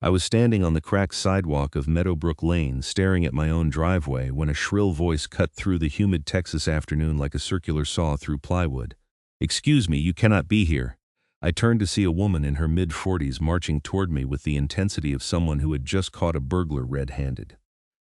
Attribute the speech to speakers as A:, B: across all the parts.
A: I was standing on the cracked sidewalk of Meadowbrook Lane staring at my own driveway when a shrill voice cut through the humid Texas afternoon like a circular saw through plywood. "Excuse me, you cannot be here." I turned to see a woman in her mid-40s marching toward me with the intensity of someone who had just caught a burglar red-handed.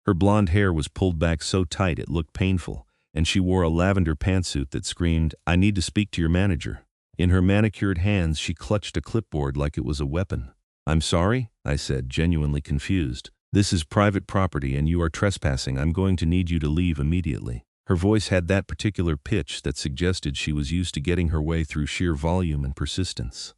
A: Her blonde hair was pulled back so tight it looked painful, and she wore a lavender pantsuit that screamed, "I need to speak to your manager." In her manicured hands she clutched a clipboard like it was a weapon. "I'm sorry," I said, genuinely confused. "This is private property and you are trespassing. I'm going to need you to leave immediately." Her voice had that particular pitch that suggested she was used to getting her way through sheer volume and persistence.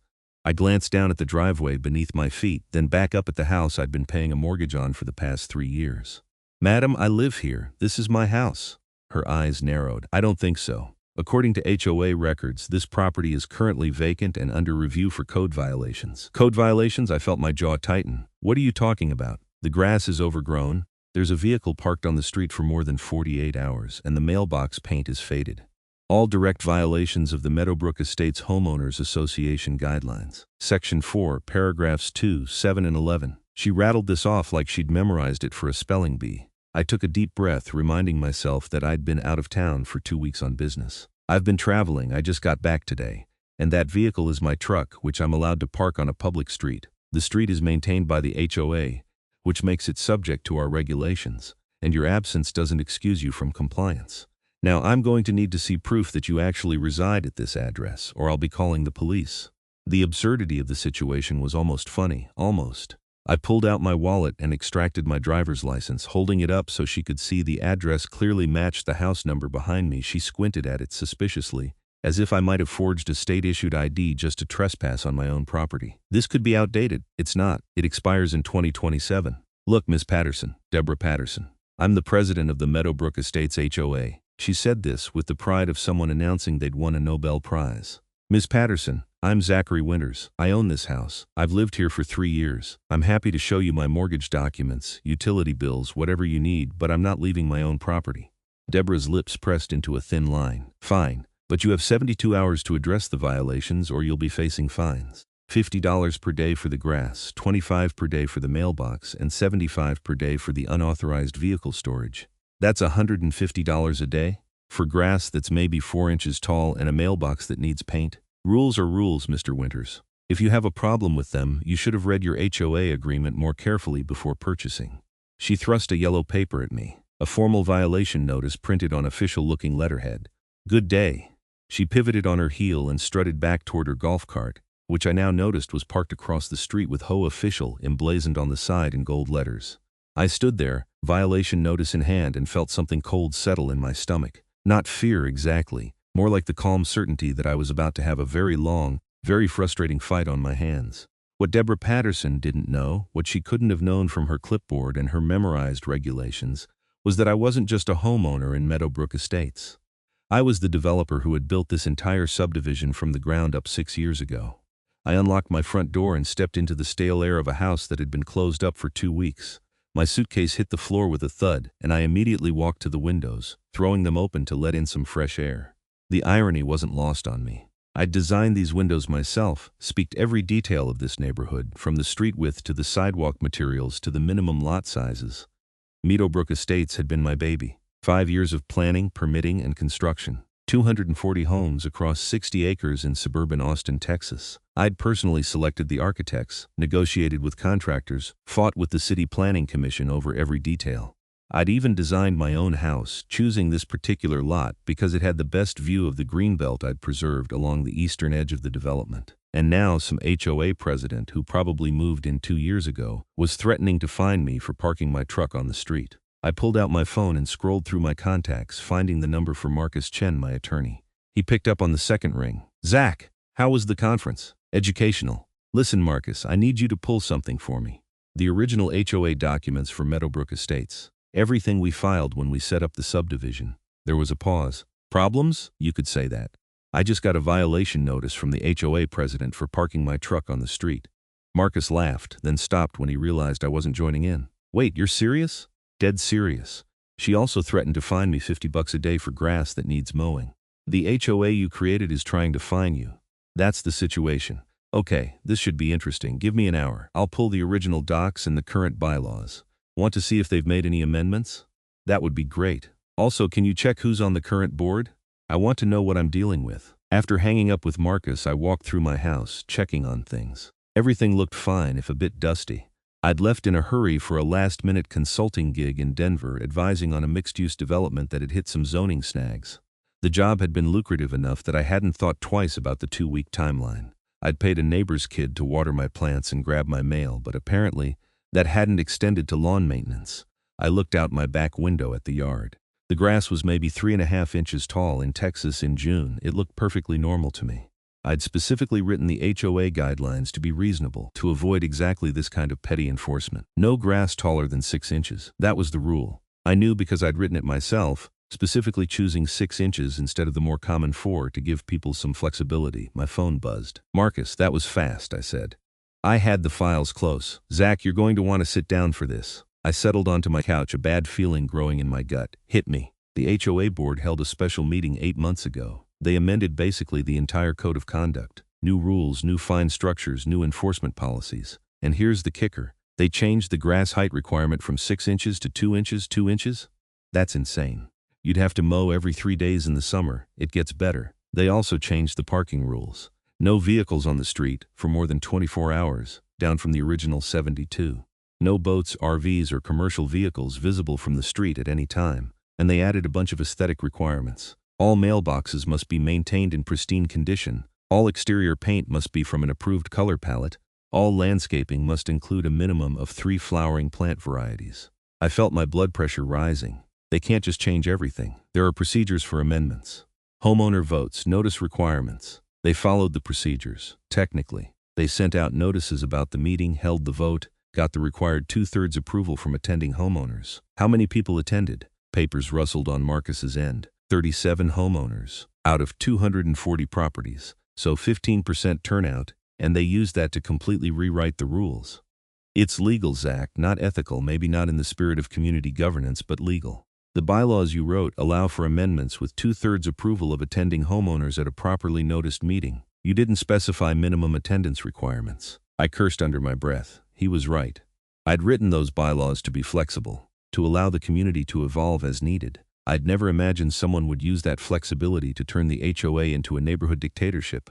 A: I glanced down at the driveway beneath my feet, then back up at the house I'd been paying a mortgage on for the past 3 years. "Madam, I live here. This is my house." Her eyes narrowed. "I don't think so. According to HOA records, this property is currently vacant and under review for code violations." "Code violations?" I felt my jaw tighten. "What are you talking about? The grass is overgrown. There's a vehicle parked on the street for more than 48 hours, and the mailbox paint is faded. All direct violations of the Meadowbrook Estates Homeowners Association guidelines. Section 4, paragraphs 2, 7, and 11. She rattled this off like she'd memorized it for a spelling bee. I took a deep breath, reminding myself that I'd been out of town for 2 weeks on business. "I've been traveling. I just got back today. And that vehicle is my truck, which I'm allowed to park on a public street. The street is maintained by the HOA, which makes it subject to our regulations, and your absence doesn't excuse you from compliance. Now I'm going to need to see proof that you actually reside at this address, or I'll be calling the police." The absurdity of the situation was almost funny, almost. I pulled out my wallet and extracted my driver's license, holding it up so she could see the address clearly matched the house number behind me. She squinted at it suspiciously, as if I might have forged a state-issued ID just to trespass on my own property. "This could be outdated." "It's not. It expires in 2027. Look, Miss Patterson, Deborah Patterson. I'm the president of the Meadowbrook Estates HOA. She said this with the pride of someone announcing they'd won a Nobel Prize. "Miss Patterson, I'm Zachary Winters. I own this house. I've lived here for 3 years. I'm happy to show you my mortgage documents, utility bills, whatever you need, but I'm not leaving my own property." Deborah's lips pressed into a thin line. "Fine, but you have 72 hours to address the violations or you'll be facing fines. $50 per day for the grass, $25 per day for the mailbox, and $75 per day for the unauthorized vehicle storage. That's $150 a day? For grass that's maybe 4 inches tall and a mailbox that needs paint? Rules are rules, Mr. Winters. If you have a problem with them, you should have read your HOA agreement more carefully before purchasing." She thrust a yellow paper at me, a formal violation notice printed on official-looking letterhead. "Good day." She pivoted on her heel and strutted back toward her golf cart, which I now noticed was parked across the street with HOA official emblazoned on the side in gold letters. I stood there, violation notice in hand, and felt something cold settle in my stomach. Not fear exactly, more like the calm certainty that I was about to have a very long, very frustrating fight on my hands. What Deborah Patterson didn't know, what she couldn't have known from her clipboard and her memorized regulations, was that I wasn't just a homeowner in Meadowbrook Estates. I was the developer who had built this entire subdivision from the ground up 6 years ago. I unlocked my front door and stepped into the stale air of a house that had been closed up for 2 weeks. My suitcase hit the floor with a thud, and I immediately walked to the windows, throwing them open to let in some fresh air. The irony wasn't lost on me. I'd designed these windows myself, speaked every detail of this neighborhood, from the street width to the sidewalk materials to the minimum lot sizes. Meadowbrook Estates had been my baby. 5 years of planning, permitting, and construction. 240 homes across 60 acres in suburban Austin, Texas. I'd personally selected the architects, negotiated with contractors, fought with the city planning commission over every detail. I'd even designed my own house, choosing this particular lot because it had the best view of the greenbelt I'd preserved along the eastern edge of the development. And now some HOA president, who probably moved in 2 years ago, was threatening to fine me for parking my truck on the street. I pulled out my phone and scrolled through my contacts, finding the number for Marcus Chen, my attorney. He picked up on the second ring. "Zach, how was the conference?" "Educational." "Listen, Marcus, I need you to pull something for me. The original HOA documents for Meadowbrook Estates. Everything we filed when we set up the subdivision." There was a pause. "Problems? You could say that. I just got a violation notice from the HOA president for parking my truck on the street." Marcus laughed, then stopped when he realized I wasn't joining in. "Wait, you're serious?" "Dead serious. She also threatened to fine me $50 a day for grass that needs mowing. The HOA you created is trying to fine you. That's the situation. Okay, this should be interesting. Give me an hour. I'll pull the original docs and the current bylaws. Want to see if they've made any amendments? That would be great. Also, can you check who's on the current board? I want to know what I'm dealing with. After hanging up with Marcus, I walked through my house, checking on things. Everything looked fine, if a bit dusty. I'd left in a hurry for a last-minute consulting gig in Denver advising on a mixed-use development that had hit some zoning snags. The job had been lucrative enough that I hadn't thought twice about the 2-week timeline. I'd paid a neighbor's kid to water my plants and grab my mail, but apparently that hadn't extended to lawn maintenance. I looked out my back window at the yard. The grass was maybe 3.5 inches tall in Texas in June. It looked perfectly normal to me. I'd specifically written the HOA guidelines to be reasonable, to avoid exactly this kind of petty enforcement. No grass taller than 6 inches. That was the rule. I knew because I'd written it myself, specifically choosing 6 inches instead of the more common 4 to give people some flexibility. My phone buzzed. Marcus, that was fast, I said. I had the files close. Zach, you're going to want to sit down for this. I settled onto my couch, a bad feeling growing in my gut. Hit me. The HOA board held a special meeting 8 months ago. They amended basically the entire code of conduct. New rules, new fine structures, new enforcement policies. And here's the kicker. They changed the grass height requirement from 6 inches to 2 inches, 2 inches? That's insane. You'd have to mow every 3 days in the summer. It gets better. They also changed the parking rules. No vehicles on the street for more than 24 hours, down from the original 72. No boats, RVs, or commercial vehicles visible from the street at any time. And they added a bunch of aesthetic requirements. All mailboxes must be maintained in pristine condition. All exterior paint must be from an approved color palette. All landscaping must include a minimum of 3 flowering plant varieties. I felt my blood pressure rising. They can't just change everything. There are procedures for amendments. Homeowner votes, notice requirements. They followed the procedures. Technically, they sent out notices about the meeting, held the vote, got the required 2/3 approval from attending homeowners. How many people attended? Papers rustled on Marcus's end. 37 homeowners out of 240 properties, so 15% turnout, and they used that to completely rewrite the rules. It's legal, Zach, not ethical, maybe not in the spirit of community governance, but legal. The bylaws you wrote allow for amendments with 2/3 approval of attending homeowners at a properly noticed meeting. You didn't specify minimum attendance requirements. I cursed under my breath. He was right. I'd written those bylaws to be flexible, to allow the community to evolve as needed. I'd never imagined someone would use that flexibility to turn the HOA into a neighborhood dictatorship.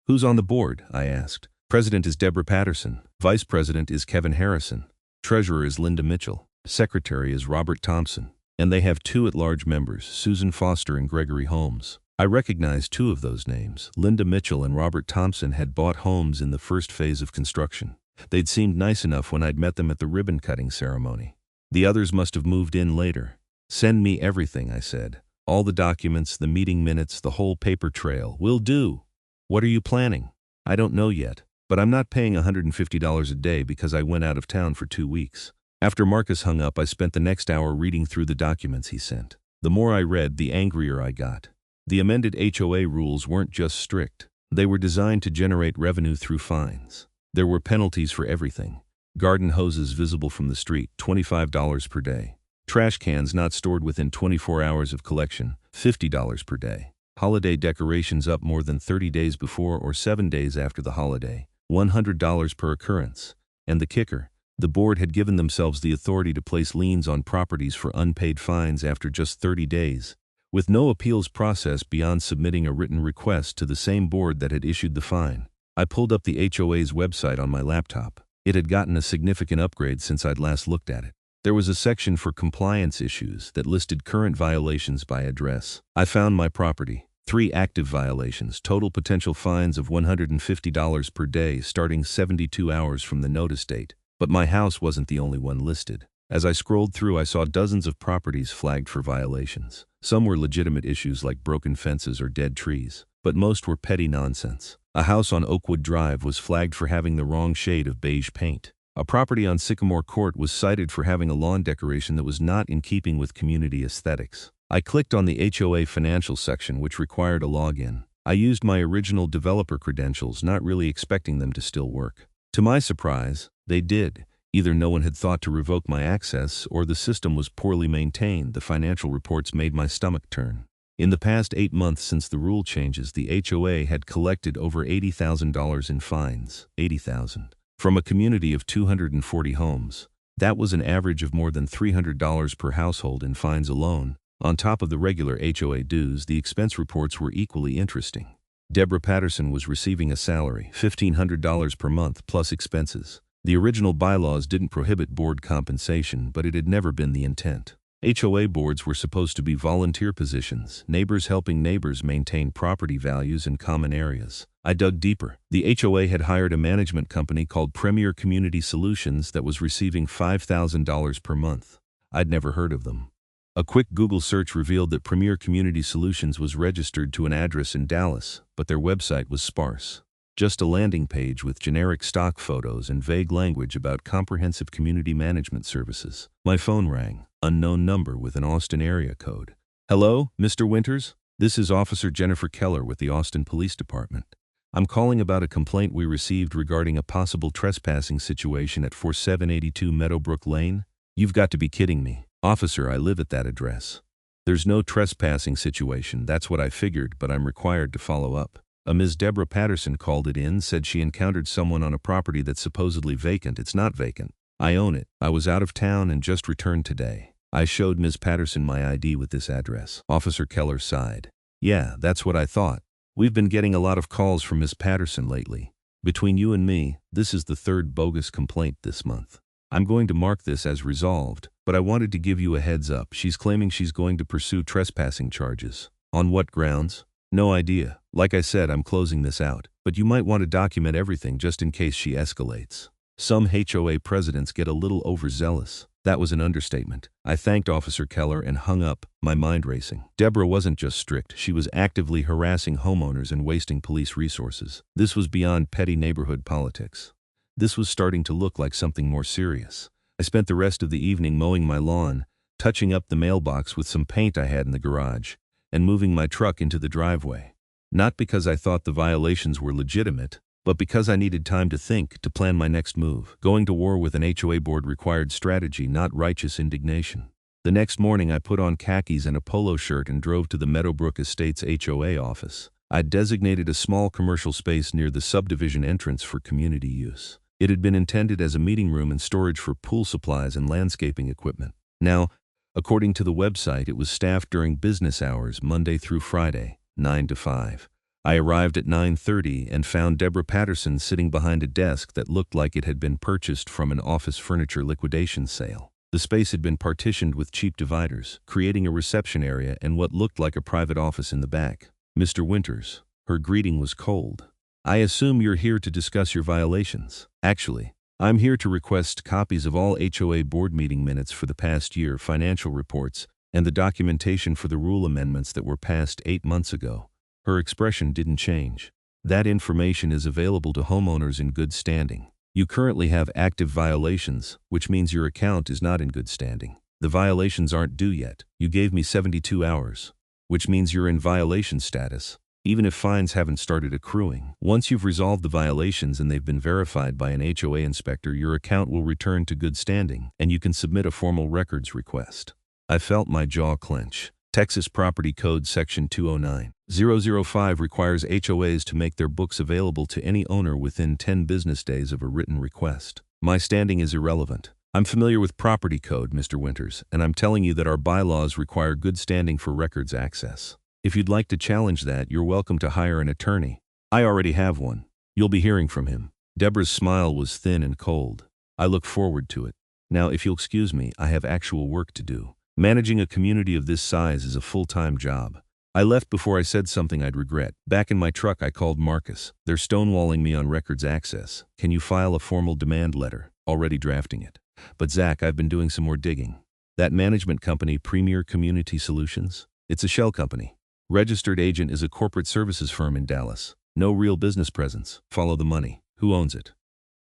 A: Who's on the board? I asked. President is Deborah Patterson. Vice President is Kevin Harrison. Treasurer is Linda Mitchell. Secretary is Robert Thompson. And they have 2 at-large members, Susan Foster and Gregory Holmes. I recognized 2 of those names. Linda Mitchell and Robert Thompson had bought homes in the first phase of construction. They'd seemed nice enough when I'd met them at the ribbon-cutting ceremony. The others must have moved in later. Send me everything, I said. All the documents, the meeting minutes, the whole paper trail. Will do. What are you planning? I don't know yet, but I'm not paying $150 a day because I went out of town for 2 weeks. After Marcus hung up, I spent the next hour reading through the documents he sent. The more I read, the angrier I got. The amended HOA rules weren't just strict. They were designed to generate revenue through fines. There were penalties for everything. Garden hoses visible from the street, $25 per day. Trash cans not stored within 24 hours of collection, $50 per day. Holiday decorations up more than 30 days before or 7 days after the holiday, $100 per occurrence. And the kicker, the board had given themselves the authority to place liens on properties for unpaid fines after just 30 days, with no appeals process beyond submitting a written request to the same board that had issued the fine. I pulled up the HOA's website on my laptop. It had gotten a significant upgrade since I'd last looked at it. There was a section for compliance issues that listed current violations by address. I found my property. 3 active violations, total potential fines of $150 per day starting 72 hours from the notice date. But my house wasn't the only one listed. As I scrolled through, I saw dozens of properties flagged for violations. Some were legitimate issues like broken fences or dead trees, but most were petty nonsense. A house on Oakwood Drive was flagged for having the wrong shade of beige paint. A property on Sycamore Court was cited for having a lawn decoration that was not in keeping with community aesthetics. I clicked on the HOA financial section, which required a login. I used my original developer credentials, not really expecting them to still work. To my surprise, they did. Either no one had thought to revoke my access, or the system was poorly maintained. The financial reports made my stomach turn. In the past 8 months since the rule changes, the HOA had collected over $80,000 in fines, $80,000, from a community of 240 homes. That was an average of more than $300 per household in fines alone. On top of the regular HOA dues, the expense reports were equally interesting. Deborah Patterson was receiving a salary, $1,500 per month plus expenses. The original bylaws didn't prohibit board compensation, but it had never been the intent. HOA boards were supposed to be volunteer positions, neighbors helping neighbors maintain property values in common areas. I dug deeper. The HOA had hired a management company called Premier Community Solutions that was receiving $5,000 per month. I'd never heard of them. A quick Google search revealed that Premier Community Solutions was registered to an address in Dallas, but their website was sparse. Just a landing page with generic stock photos and vague language about comprehensive community management services. My phone rang. Unknown number with an Austin area code. Hello, Mr. Winters? This is Officer Jennifer Keller with the Austin Police Department. I'm calling about a complaint we received regarding a possible trespassing situation at 4782 Meadowbrook Lane. You've got to be kidding me. Officer, I live at that address. There's no trespassing situation, that's what I figured, but I'm required to follow up. A Ms. Deborah Patterson called it in, said she encountered someone on a property that's supposedly vacant. It's not vacant. I own it. I was out of town and just returned today. I showed Ms. Patterson my ID with this address. Officer Keller sighed. Yeah, that's what I thought. We've been getting a lot of calls from Ms. Patterson lately. Between you and me, this is the third bogus complaint this month. I'm going to mark this as resolved, but I wanted to give you a heads up. She's claiming she's going to pursue trespassing charges. On what grounds? No idea. Like I said, I'm closing this out, but you might want to document everything just in case she escalates. Some HOA presidents get a little overzealous. That was an understatement. I thanked Officer Keller and hung up, my mind racing. Deborah wasn't just strict, she was actively harassing homeowners and wasting police resources. This was beyond petty neighborhood politics. This was starting to look like something more serious. I spent the rest of the evening mowing my lawn, touching up the mailbox with some paint I had in the garage, and moving my truck into the driveway. Not because I thought the violations were legitimate, but because I needed time to think, to plan my next move. Going to war with an HOA board required strategy, not righteous indignation. The next morning I put on khakis and a polo shirt and drove to the Meadowbrook Estates HOA office. I'd designated a small commercial space near the Subdivision entrance for community use. It had been intended as a meeting room and storage for pool supplies and landscaping equipment. Now, according to the website, it was staffed during business hours Monday through Friday, 9 to 5. I arrived at 9:30 and found Deborah Patterson sitting behind a desk that looked like it had been purchased from an office furniture liquidation sale. The space had been partitioned with cheap dividers, creating a reception area and what looked like a private office in the back. Mr. Winters. Her greeting was cold. I assume you're here to discuss your violations. Actually, I'm here to request copies of all HOA board meeting minutes for the past year, financial reports, and the documentation for the rule amendments that were passed 8 months ago. Her expression didn't change. That information is available to homeowners in good standing. You currently have active violations, which means your account is not in good standing. The violations aren't due yet. You gave me 72 hours, which means you're in violation status, even if fines haven't started accruing. Once you've resolved the violations and they've been verified by an HOA inspector, your account will return to good standing, and you can submit a formal records request. I felt my jaw clench. Texas Property Code Section 209.005 requires HOAs to make their books available to any owner within 10 business days of a written request. My standing is irrelevant. I'm familiar with property code, Mr. Winters, and I'm telling you that our bylaws require good standing for records access. If you'd like to challenge that, you're welcome to hire an attorney. I already have one. You'll be hearing from him. Deborah's smile was thin and cold. I look forward to it. Now, if you'll excuse me, I have actual work to do. Managing a community of this size is a full-time job. I left before I said something I'd regret. Back in my truck, I called Marcus. They're stonewalling me on records access. Can you file a formal demand letter? Already drafting it. But Zach, I've been doing some more digging. That management company, Premier Community Solutions, it's a shell company. Registered agent is a corporate services firm in Dallas. No real business presence. Follow the money. Who owns it?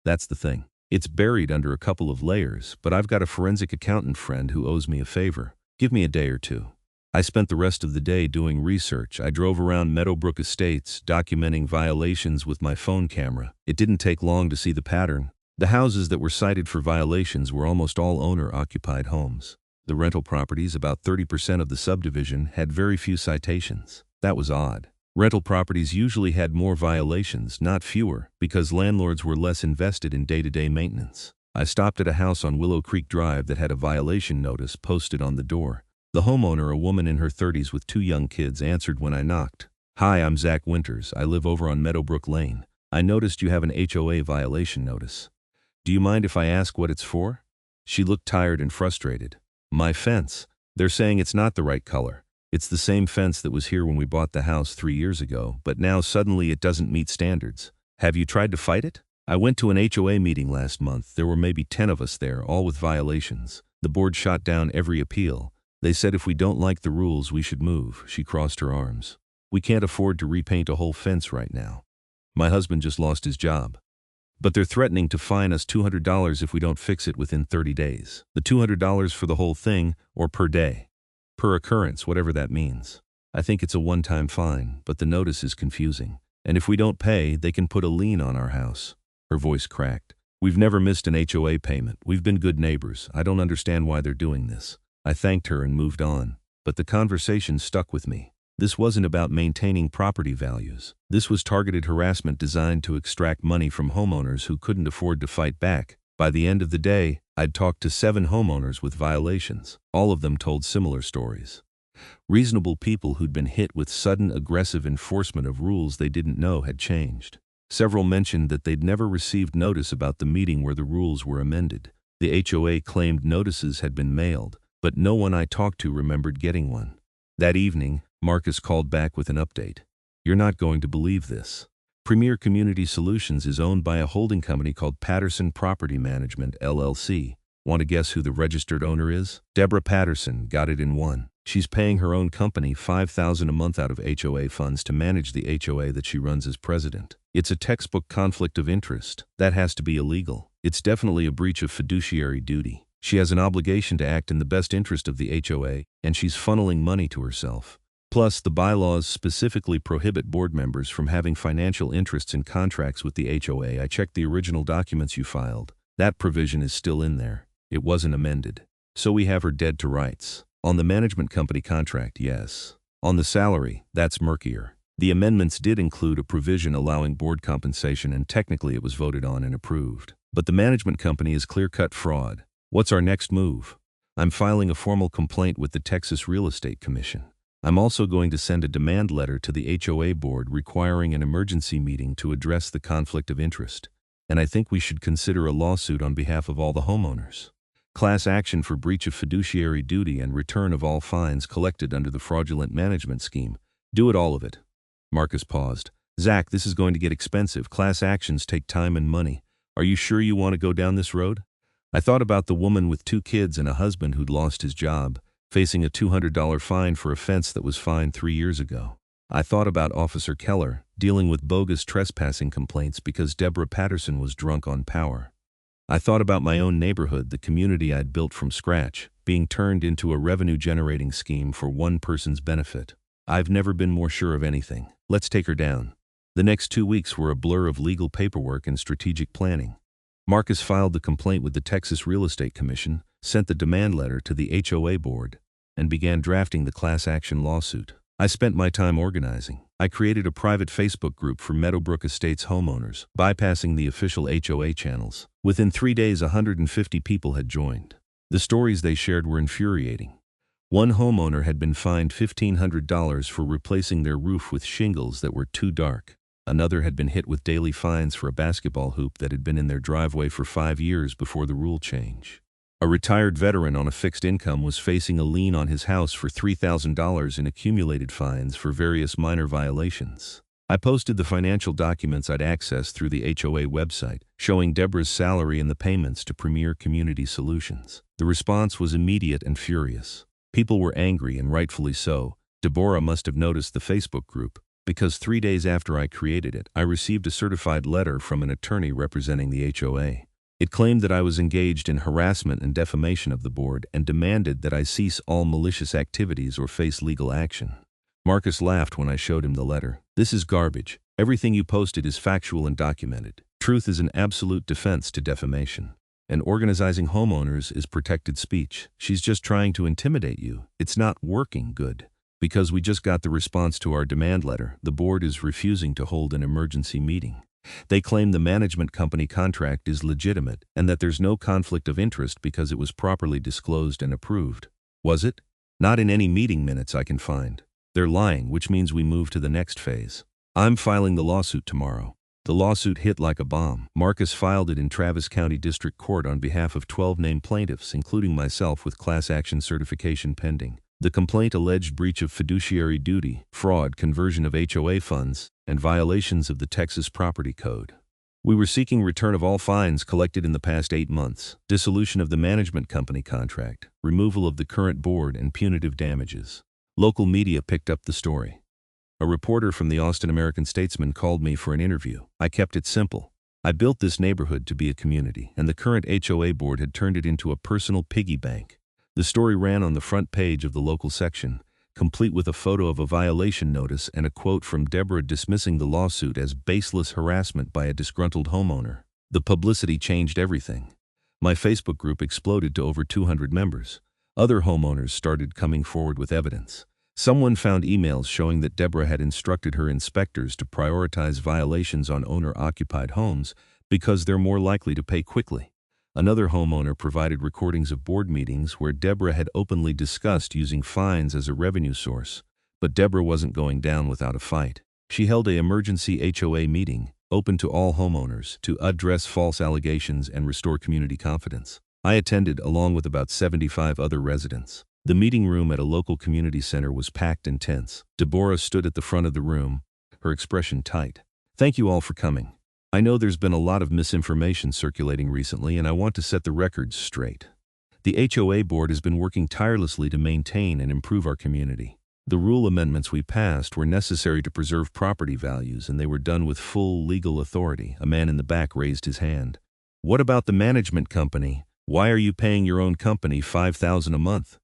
A: That's the thing. It's buried under a couple of layers, but I've got a forensic accountant friend who owes me a favor. Give me a day or two. I spent the rest of the day doing research. I drove around Meadowbrook Estates, documenting violations with my phone camera. It didn't take long to see the pattern. The houses that were cited for violations were almost all owner-occupied homes. The rental properties, about 30% of the subdivision, had very few citations. That was odd. Rental properties usually had more violations, not fewer, because landlords were less invested in day-to-day maintenance. I stopped at a house on Willow Creek Drive that had a violation notice posted on the door. The homeowner, a woman in her 30s with 2 young kids, answered when I knocked. "Hi, I'm Zach Winters. I live over on Meadowbrook Lane. I noticed you have an HOA violation notice. Do you mind if I ask what it's for?" She looked tired and frustrated. "My fence. They're saying it's not the right color. It's the same fence that was here when we bought the house 3 years ago, but now suddenly it doesn't meet standards. Have you tried to fight it?" I went to an HOA meeting last month. There were maybe 10 of us there, all with violations. The board shot down every appeal. They said if we don't like the rules, we should move. She crossed her arms. "We can't afford to repaint a whole fence right now. My husband just lost his job. But they're threatening to fine us $200 if we don't fix it within 30 days. The $200 for the whole thing or per day? Per occurrence, whatever that means. I think it's a one-time fine, but the notice is confusing. And if we don't pay, they can put a lien on our house." Her voice cracked. "We've never missed an HOA payment. We've been good neighbors. I don't understand why they're doing this." I thanked her and moved on. But the conversation stuck with me. This wasn't about maintaining property values. This was targeted harassment designed to extract money from homeowners who couldn't afford to fight back. By the end of the day, I'd talked to 7 homeowners with violations. All of them told similar stories. Reasonable people who'd been hit with sudden, aggressive enforcement of rules they didn't know had changed. Several mentioned that they'd never received notice about the meeting where the rules were amended. The HOA claimed notices had been mailed, but no one I talked to remembered getting one. That evening, Marcus called back with an update. "You're not going to believe this. Premier Community Solutions is owned by a holding company called Patterson Property Management, LLC. Want to guess who the registered owner is? Deborah Patterson. Got it in one. She's paying her own company $5,000 a month out of HOA funds to manage the HOA that she runs as president. It's a textbook conflict of interest. That has to be illegal. It's definitely a breach of fiduciary duty. She has an obligation to act in the best interest of the HOA, and she's funneling money to herself. Plus, the bylaws specifically prohibit board members from having financial interests in contracts with the HOA. I checked the original documents you filed. That provision is still in there. It wasn't amended. So we have her dead to rights. On the management company contract, yes. On the salary, that's murkier. The amendments did include a provision allowing board compensation, and technically it was voted on and approved. But the management company is clear-cut fraud. What's our next move? I'm filing a formal complaint with the Texas Real Estate Commission. I'm also going to send a demand letter to the HOA board requiring an emergency meeting to address the conflict of interest. And I think we should consider a lawsuit on behalf of all the homeowners. Class action for breach of fiduciary duty and return of all fines collected under the fraudulent management scheme. Do it, all of it." Marcus paused. "Zach, this is going to get expensive. Class actions take time and money. Are you sure you want to go down this road?" I thought about the woman with 2 kids and a husband who'd lost his job, facing a $200 fine for a fence that was fined 3 years ago. I thought about Officer Keller, dealing with bogus trespassing complaints because Deborah Patterson was drunk on power. I thought about my own neighborhood, the community I'd built from scratch, being turned into a revenue-generating scheme for one person's benefit. I've never been more sure of anything. Let's take her down. The next 2 weeks were a blur of legal paperwork and strategic planning. Marcus filed the complaint with the Texas Real Estate Commission, sent the demand letter to the HOA board, and began drafting the class action lawsuit. I spent my time organizing. I created a private Facebook group for Meadowbrook Estates homeowners, bypassing the official HOA channels. Within 3 days, 150 people had joined. The stories they shared were infuriating. One homeowner had been fined $1,500 for replacing their roof with shingles that were too dark. Another had been hit with daily fines for a basketball hoop that had been in their driveway for 5 years before the rule change. A retired veteran on a fixed income was facing a lien on his house for $3,000 in accumulated fines for various minor violations. I posted the financial documents I'd accessed through the HOA website, showing Deborah's salary and the payments to Premier Community Solutions. The response was immediate and furious. People were angry, and rightfully so. Deborah must have noticed the Facebook group, because 3 days after I created it, I received a certified letter from an attorney representing the HOA. It claimed that I was engaged in harassment and defamation of the board and demanded that I cease all malicious activities or face legal action. Marcus laughed when I showed him the letter. "This is garbage. Everything you posted is factual and documented. Truth is an absolute defense to defamation." And organizing homeowners is protected speech. She's just trying to intimidate you. It's not working good. Because we just got the response to our demand letter, the board is refusing to hold an emergency meeting. They claim the management company contract is legitimate and that there's no conflict of interest because it was properly disclosed and approved. Was it? Not in any meeting minutes I can find. They're lying, which means we move to the next phase. I'm filing the lawsuit tomorrow. The lawsuit hit like a bomb. Marcus filed it in Travis County District Court on behalf of 12 named plaintiffs, including myself, with class action certification pending. The complaint alleged breach of fiduciary duty, fraud, conversion of HOA funds, and violations of the Texas Property Code. We were seeking return of all fines collected in the past 8 months, dissolution of the management company contract, removal of the current board, and punitive damages. Local media picked up the story. A reporter from the Austin American-Statesman called me for an interview. I kept it simple. I built this neighborhood to be a community, and the current HOA board had turned it into a personal piggy bank. The story ran on the front page of the local section, complete with a photo of a violation notice and a quote from Deborah dismissing the lawsuit as baseless harassment by a disgruntled homeowner. The publicity changed everything. My Facebook group exploded to over 200 members. Other homeowners started coming forward with evidence. Someone found emails showing that Deborah had instructed her inspectors to prioritize violations on owner-occupied homes because they're more likely to pay quickly. Another homeowner provided recordings of board meetings where Deborah had openly discussed using fines as a revenue source. But Deborah wasn't going down without a fight. She held an emergency HOA meeting, open to all homeowners, to address false allegations and restore community confidence. I attended along with about 75 other residents. The meeting room at a local community center was packed and tense. Deborah stood at the front of the room, her expression tight. Thank you all for coming. I know there's been a lot of misinformation circulating recently, and I want to set the records straight. The HOA board has been working tirelessly to maintain and improve our community. The rule amendments we passed were necessary to preserve property values, and they were done with full legal authority. A man in the back raised his hand. What about the management company? Why are you paying your own company $5,000 a month?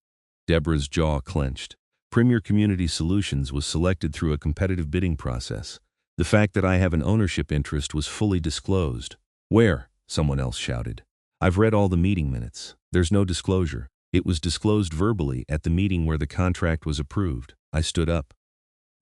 A: Deborah's jaw clenched. Premier Community Solutions was selected through a competitive bidding process. The fact that I have an ownership interest was fully disclosed. Where? Someone else shouted. I've read all the meeting minutes. There's no disclosure. It was disclosed verbally at the meeting where the contract was approved. I stood up.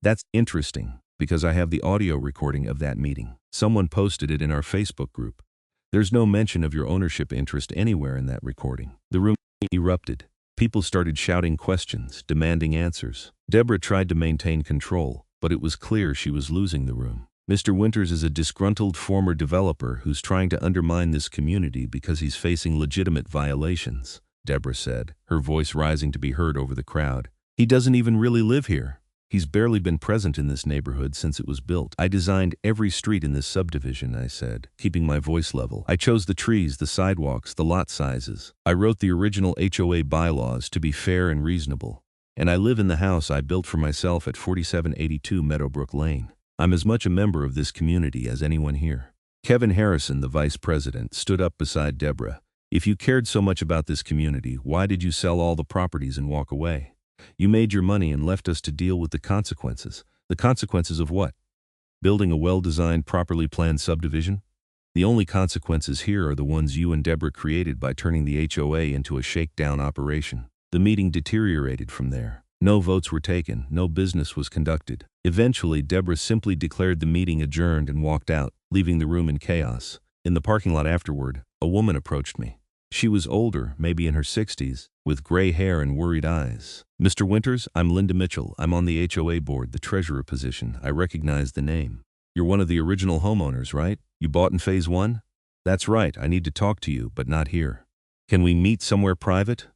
A: That's interesting, because I have the audio recording of that meeting. Someone posted it in our Facebook group. There's no mention of your ownership interest anywhere in that recording. The room erupted. People started shouting questions, demanding answers. Deborah tried to maintain control, but it was clear she was losing the room. Mr. Winters is a disgruntled former developer who's trying to undermine this community because he's facing legitimate violations, Deborah said, her voice rising to be heard over the crowd. He doesn't even really live here. He's barely been present in this neighborhood since it was built. I designed every street in this subdivision, I said, keeping my voice level. I chose the trees, the sidewalks, the lot sizes. I wrote the original HOA bylaws to be fair and reasonable. And I live in the house I built for myself at 4782 Meadowbrook Lane. I'm as much a member of this community as anyone here. Kevin Harrison, the vice president, stood up beside Deborah. If you cared so much about this community, why did you sell all the properties and walk away? You made your money and left us to deal with the consequences. The consequences of what? Building a well-designed, properly planned subdivision? The only consequences here are the ones you and Deborah created by turning the HOA into a shakedown operation. The meeting deteriorated from there. No votes were taken, no business was conducted. Eventually, Deborah simply declared the meeting adjourned and walked out, leaving the room in chaos. In the parking lot afterward, a woman approached me. She was older, maybe in her 60s, with gray hair and worried eyes. Mr. Winters, I'm Linda Mitchell. I'm on the HOA board, the treasurer position. I recognize the name. You're one of the original homeowners, right? You bought in phase 1? That's right. I need to talk to you, but not here. Can we meet somewhere private?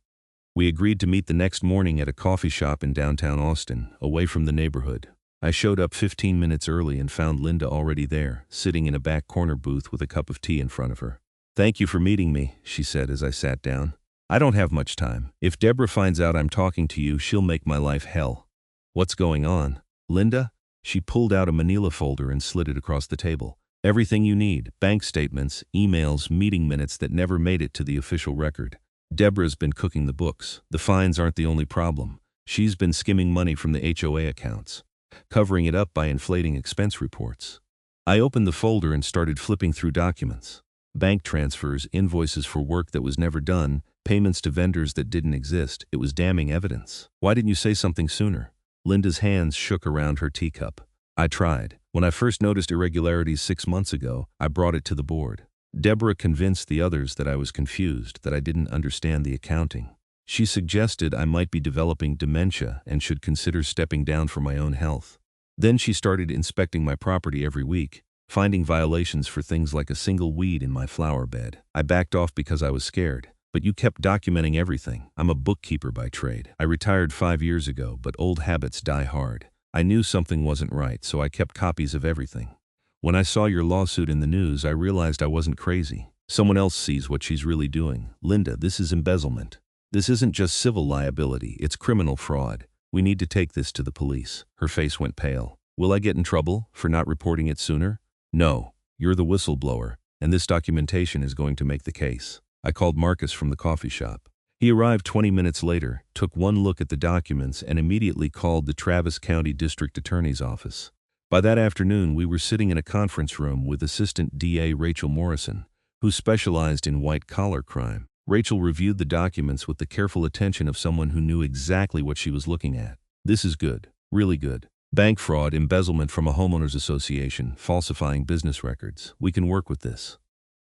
A: We agreed to meet the next morning at a coffee shop in downtown Austin, away from the neighborhood. I showed up 15 minutes early and found Linda already there, sitting in a back corner booth with a cup of tea in front of her. Thank you for meeting me, she said as I sat down. I don't have much time. If Deborah finds out I'm talking to you, she'll make my life hell. What's going on? Linda? She pulled out a manila folder and slid it across the table. Everything you need, bank statements, emails, meeting minutes that never made it to the official record. Deborah's been cooking the books. The fines aren't the only problem. She's been skimming money from the HOA accounts, covering it up by inflating expense reports. I opened the folder and started flipping through documents. Bank transfers, invoices for work that was never done, payments to vendors that didn't exist. It was damning evidence. Why didn't you say something sooner? Linda's hands shook around her teacup. I tried. When I first noticed irregularities 6 months ago, I brought it to the board. Deborah convinced the others that I was confused, that I didn't understand the accounting. She suggested I might be developing dementia and should consider stepping down for my own health. Then she started inspecting my property every week, finding violations for things like a single weed in my flower bed. I backed off because I was scared. But you kept documenting everything. I'm a bookkeeper by trade. I retired 5 years ago, but old habits die hard. I knew something wasn't right, so I kept copies of everything. When I saw your lawsuit in the news, I realized I wasn't crazy. Someone else sees what she's really doing. Linda, this is embezzlement. This isn't just civil liability, it's criminal fraud. We need to take this to the police. Her face went pale. Will I get in trouble for not reporting it sooner? No. You're the whistleblower, and this documentation is going to make the case. I called Marcus from the coffee shop. He arrived 20 minutes later, took one look at the documents, and immediately called the Travis County District Attorney's office. By that afternoon, we were sitting in a conference room with Assistant DA Rachel Morrison, who specialized in white-collar crime. Rachel reviewed the documents with the careful attention of someone who knew exactly what she was looking at. This is good, really good. Bank fraud, embezzlement from a homeowners association, falsifying business records. We can work with this.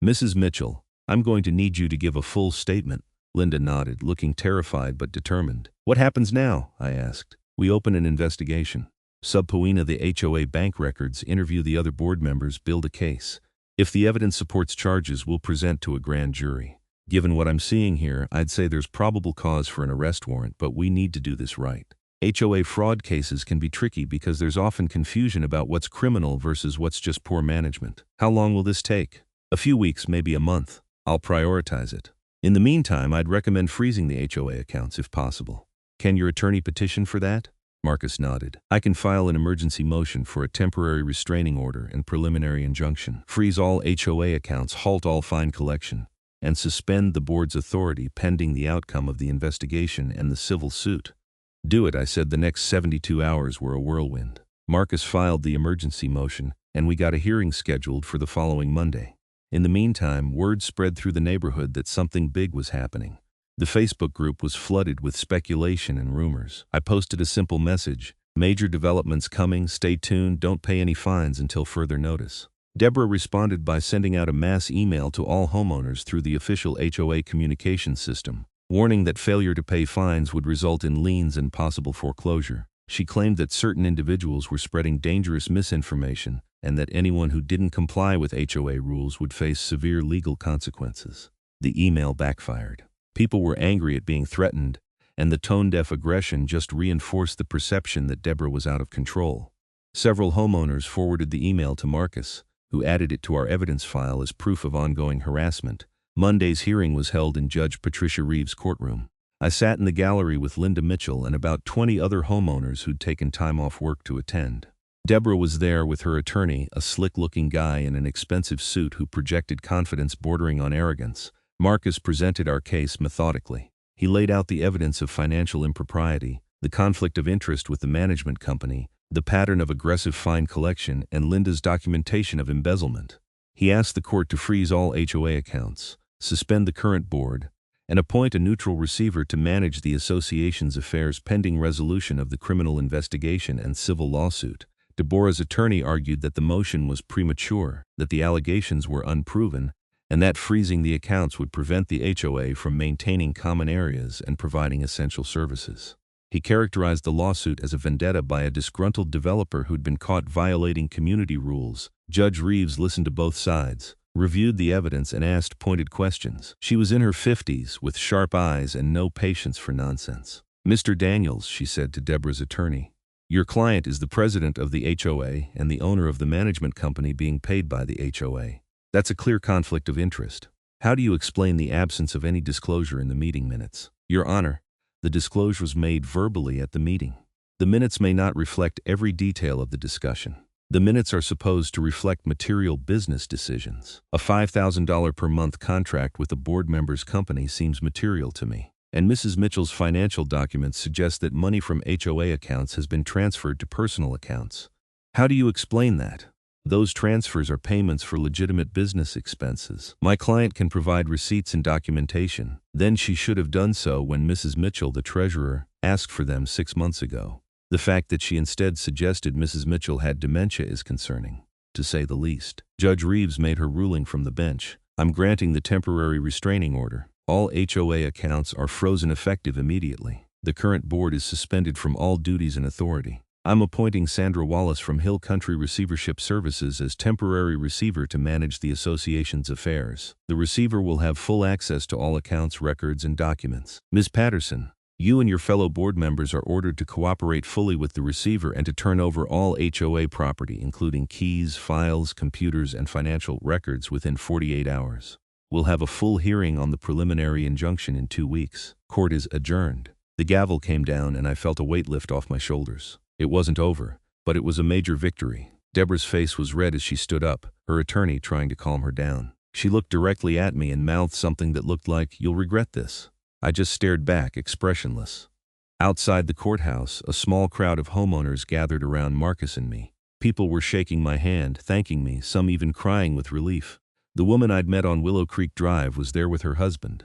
A: Mrs. Mitchell, I'm going to need you to give a full statement. Linda nodded, looking terrified but determined. What happens now? I asked. We open an investigation. Subpoena the HOA bank records, interview the other board members, build a case. If the evidence supports charges, we'll present to a grand jury. Given what I'm seeing here, I'd say there's probable cause for an arrest warrant, but we need to do this right. HOA fraud cases can be tricky because there's often confusion about what's criminal versus what's just poor management. How long will this take? A few weeks, maybe a month. I'll prioritize it. In the meantime, I'd recommend freezing the HOA accounts if possible. Can your attorney petition for that? Marcus nodded. I can file an emergency motion for a temporary restraining order and preliminary injunction. Freeze all HOA accounts, halt all fine collection, and suspend the board's authority pending the outcome of the investigation and the civil suit. Do it, I said. The next 72 hours were a whirlwind. Marcus filed the emergency motion, and we got a hearing scheduled for the following Monday. In the meantime, word spread through the neighborhood that something big was happening. The Facebook group was flooded with speculation and rumors. I posted a simple message: major developments coming, stay tuned, don't pay any fines until further notice. Deborah responded by sending out a mass email to all homeowners through the official HOA communication system, warning that failure to pay fines would result in liens and possible foreclosure. She claimed that certain individuals were spreading dangerous misinformation and that anyone who didn't comply with HOA rules would face severe legal consequences. The email backfired. People were angry at being threatened, and the tone-deaf aggression just reinforced the perception that Deborah was out of control. Several homeowners forwarded the email to Marcus, who added it to our evidence file as proof of ongoing harassment. Monday's hearing was held in Judge Patricia Reeves' courtroom. I sat in the gallery with Linda Mitchell and about 20 other homeowners who'd taken time off work to attend. Deborah was there with her attorney, a slick-looking guy in an expensive suit who projected confidence bordering on arrogance. Marcus presented our case methodically. He laid out the evidence of financial impropriety, the conflict of interest with the management company, the pattern of aggressive fine collection, and Linda's documentation of embezzlement. He asked the court to freeze all HOA accounts, suspend the current board, and appoint a neutral receiver to manage the association's affairs pending resolution of the criminal investigation and civil lawsuit. Deborah's attorney argued that the motion was premature, that the allegations were unproven, and that freezing the accounts would prevent the HOA from maintaining common areas and providing essential services. He characterized the lawsuit as a vendetta by a disgruntled developer who'd been caught violating community rules. Judge Reeves listened to both sides, reviewed the evidence, and asked pointed questions. She was in her 50s, with sharp eyes and no patience for nonsense. Mr. Daniels, she said to Deborah's attorney, your client is the president of the HOA and the owner of the management company being paid by the HOA. That's a clear conflict of interest. How do you explain the absence of any disclosure in the meeting minutes? Your Honor, the disclosure was made verbally at the meeting. The minutes may not reflect every detail of the discussion. The minutes are supposed to reflect material business decisions. A $5,000 per month contract with a board member's company seems material to me. And Mrs. Mitchell's financial documents suggest that money from HOA accounts has been transferred to personal accounts. How do you explain that? Those transfers are payments for legitimate business expenses. My client can provide receipts and documentation. Then she should have done so when Mrs. Mitchell, the treasurer, asked for them 6 months ago. The fact that she instead suggested Mrs. Mitchell had dementia is concerning, to say the least. Judge Reeves made her ruling from the bench. I'm granting the temporary restraining order. All HOA accounts are frozen effective immediately. The current board is suspended from all duties and authority. I'm appointing Sandra Wallace from Hill Country Receivership Services as temporary receiver to manage the association's affairs. The receiver will have full access to all accounts, records, and documents. Ms. Patterson, you and your fellow board members are ordered to cooperate fully with the receiver and to turn over all HOA property, including keys, files, computers, and financial records, within 48 hours. We'll have a full hearing on the preliminary injunction in 2 weeks. Court is adjourned. The gavel came down and I felt a weight lift off my shoulders. It wasn't over, but it was a major victory. Deborah's face was red as she stood up, her attorney trying to calm her down. She looked directly at me and mouthed something that looked like, "You'll regret this." I just stared back, expressionless. Outside the courthouse, a small crowd of homeowners gathered around Marcus and me. People were shaking my hand, thanking me, some even crying with relief. The woman I'd met on Willow Creek Drive was there with her husband.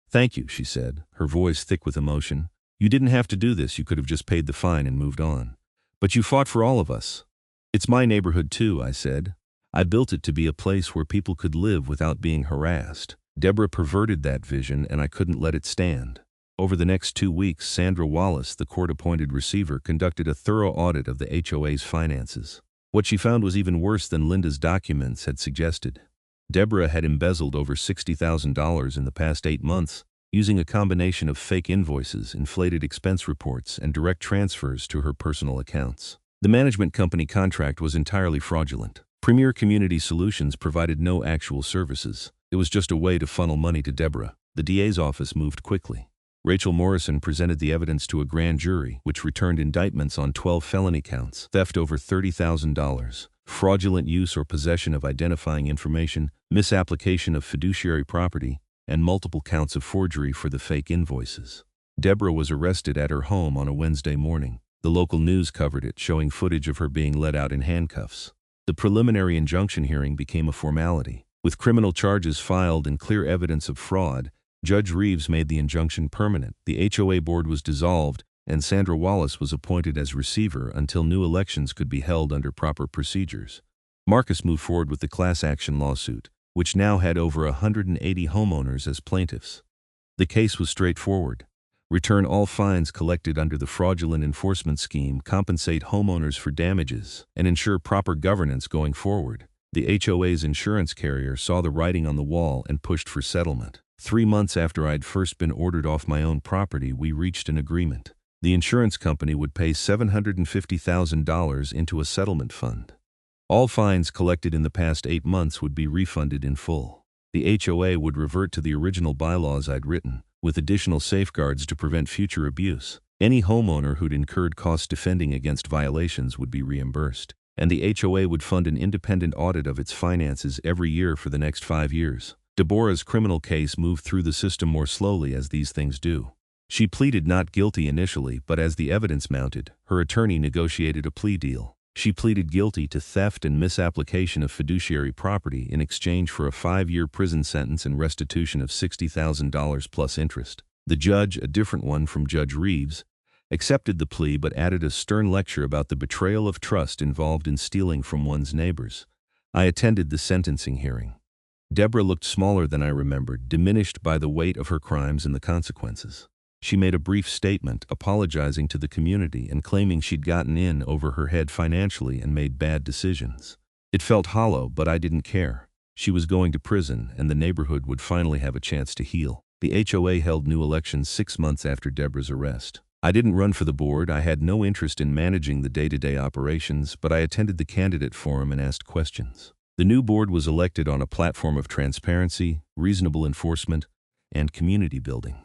A: "Thank you," she said, her voice thick with emotion. "You didn't have to do this, you could have just paid the fine and moved on. But you fought for all of us." "It's my neighborhood too," I said. "I built it to be a place where people could live without being harassed." Deborah perverted that vision and I couldn't let it stand. Over the next 2 weeks, Sandra Wallace, the court-appointed receiver, conducted a thorough audit of the HOA's finances. What she found was even worse than Linda's documents had suggested. Deborah had embezzled over $60,000 in the past 8 months, using a combination of fake invoices, inflated expense reports, and direct transfers to her personal accounts. The management company contract was entirely fraudulent. Premier Community Solutions provided no actual services. It was just a way to funnel money to Deborah. The DA's office moved quickly. Rachel Morrison presented the evidence to a grand jury, which returned indictments on 12 felony counts: theft over $30,000, fraudulent use or possession of identifying information, misapplication of fiduciary property, and multiple counts of forgery for the fake invoices. Deborah was arrested at her home on a Wednesday morning. The local news covered it, showing footage of her being led out in handcuffs. The preliminary injunction hearing became a formality. With criminal charges filed and clear evidence of fraud, Judge Reeves made the injunction permanent. The HOA board was dissolved, and Sandra Wallace was appointed as receiver until new elections could be held under proper procedures. Marcus moved forward with the class action lawsuit, which now had over 180 homeowners as plaintiffs. The case was straightforward. Return all fines collected under the fraudulent enforcement scheme, compensate homeowners for damages, and ensure proper governance going forward. The HOA's insurance carrier saw the writing on the wall and pushed for settlement. 3 months after I'd first been ordered off my own property, we reached an agreement. The insurance company would pay $750,000 into a settlement fund. All fines collected in the past 8 months would be refunded in full. The HOA would revert to the original bylaws I'd written, with additional safeguards to prevent future abuse. Any homeowner who'd incurred costs defending against violations would be reimbursed, and the HOA would fund an independent audit of its finances every year for the next 5 years. Deborah's criminal case moved through the system more slowly, as these things do. She pleaded not guilty initially, but as the evidence mounted, her attorney negotiated a plea deal. She pleaded guilty to theft and misapplication of fiduciary property in exchange for a 5-year prison sentence and restitution of $60,000 plus interest. The judge, a different one from Judge Reeves, accepted the plea but added a stern lecture about the betrayal of trust involved in stealing from one's neighbors. I attended the sentencing hearing. Deborah looked smaller than I remembered, diminished by the weight of her crimes and the consequences. She made a brief statement, apologizing to the community and claiming she'd gotten in over her head financially and made bad decisions. It felt hollow, but I didn't care. She was going to prison, and the neighborhood would finally have a chance to heal. The HOA held new elections 6 months after Deborah's arrest. I didn't run for the board. I had no interest in managing the day-to-day operations, but I attended the candidate forum and asked questions. The new board was elected on a platform of transparency, reasonable enforcement, and community building.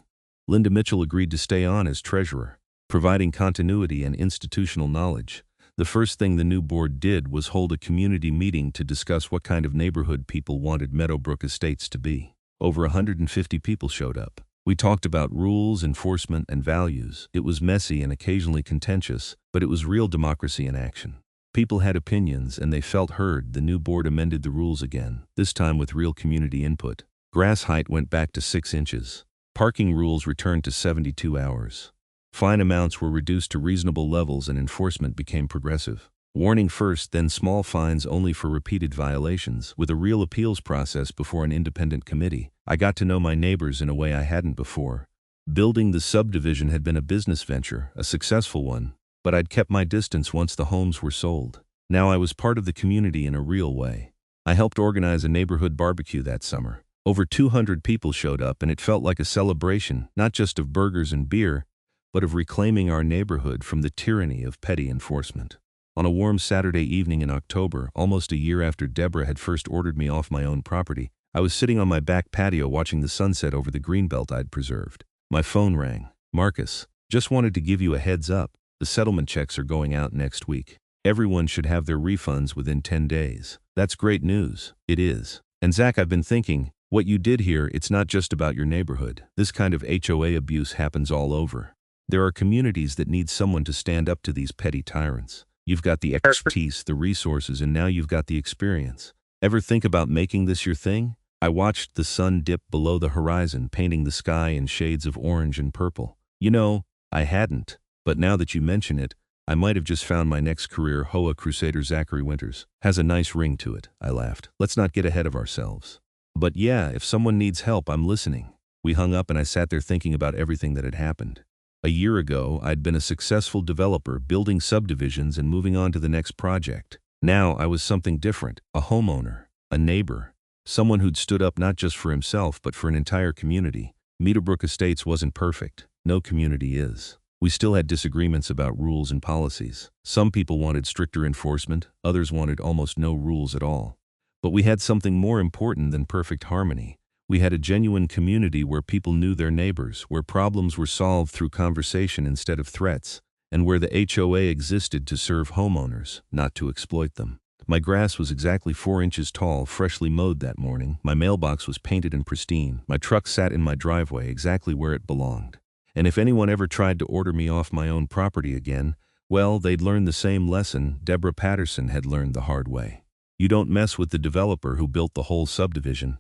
A: Linda Mitchell agreed to stay on as treasurer, providing continuity and institutional knowledge. The first thing the new board did was hold a community meeting to discuss what kind of neighborhood people wanted Meadowbrook Estates to be. Over 150 people showed up. We talked about rules, enforcement, and values. It was messy and occasionally contentious, but it was real democracy in action. People had opinions and they felt heard. The new board amended the rules again, this time with real community input. Grass height went back to 6 inches. Parking rules returned to 72 hours. Fine amounts were reduced to reasonable levels and enforcement became progressive. Warning first, then small fines only for repeated violations, with a real appeals process before an independent committee. I got to know my neighbors in a way I hadn't before. Building the subdivision had been a business venture, a successful one, but I'd kept my distance once the homes were sold. Now I was part of the community in a real way. I helped organize a neighborhood barbecue that summer. Over 200 people showed up and it felt like a celebration, not just of burgers and beer, but of reclaiming our neighborhood from the tyranny of petty enforcement. On a warm Saturday evening in October, almost a year after Deborah had first ordered me off my own property, I was sitting on my back patio watching the sunset over the greenbelt I'd preserved. My phone rang. "Marcus, just wanted to give you a heads up. The settlement checks are going out next week. Everyone should have their refunds within 10 days. That's great news." "It is. And Zach, I've been thinking, what you did here, it's not just about your neighborhood. This kind of HOA abuse happens all over. There are communities that need someone to stand up to these petty tyrants. You've got the expertise, the resources, and now you've got the experience. Ever think about making this your thing?" I watched the sun dip below the horizon, painting the sky in shades of orange and purple. You know, I hadn't. But now that you mention it, I might have just found my next career. HOA crusader Zachary Winters. Has a nice ring to it, I laughed. Let's not get ahead of ourselves. But yeah, if someone needs help, I'm listening. We hung up and I sat there thinking about everything that had happened. A year ago, I'd been a successful developer, building subdivisions and moving on to the next project. Now I was something different, a homeowner, a neighbor, someone who'd stood up not just for himself but for an entire community. Meadowbrook Estates wasn't perfect. No community is. We still had disagreements about rules and policies. Some people wanted stricter enforcement, others wanted almost no rules at all. But we had something more important than perfect harmony. We had a genuine community where people knew their neighbors, where problems were solved through conversation instead of threats, and where the HOA existed to serve homeowners, not to exploit them. My grass was exactly 4 inches tall, freshly mowed that morning. My mailbox was painted and pristine. My truck sat in my driveway exactly where it belonged. And if anyone ever tried to order me off my own property again, well, they'd learn the same lesson Deborah Patterson had learned the hard way. You don't mess with the developer who built the whole subdivision.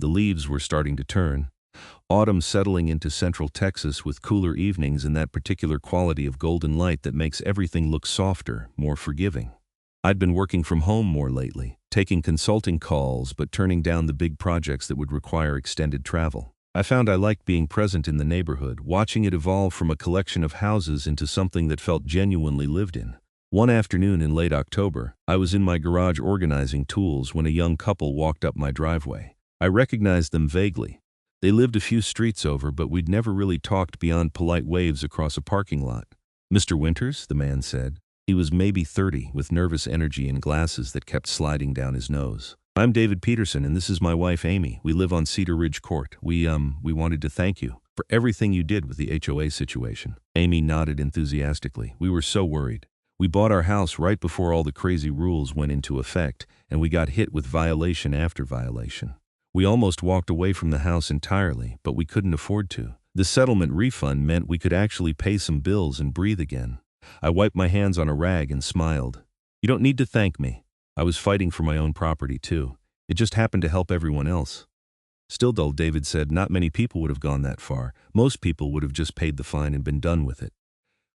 A: The leaves were starting to turn. Autumn settling into central Texas with cooler evenings and that particular quality of golden light that makes everything look softer, more forgiving. I'd been working from home more lately, taking consulting calls but turning down the big projects that would require extended travel. I found I liked being present in the neighborhood, watching it evolve from a collection of houses into something that felt genuinely lived in. One afternoon in late October, I was in my garage organizing tools when a young couple walked up my driveway. I recognized them vaguely. They lived a few streets over, but we'd never really talked beyond polite waves across a parking lot. "Mr. Winters?" the man said. He was maybe 30, with nervous energy and glasses that kept sliding down his nose. "I'm David Peterson, and this is my wife, Amy. We live on Cedar Ridge Court. We wanted to thank you for everything you did with the HOA situation." Amy nodded enthusiastically. "We were so worried. We bought our house right before all the crazy rules went into effect, and we got hit with violation after violation. We almost walked away from the house entirely, but we couldn't afford to. The settlement refund meant we could actually pay some bills and breathe again." I wiped my hands on a rag and smiled. "You don't need to thank me. I was fighting for my own property too. It just happened to help everyone else." "Still dull," David said. "Not many people would have gone that far. Most people would have just paid the fine and been done with it."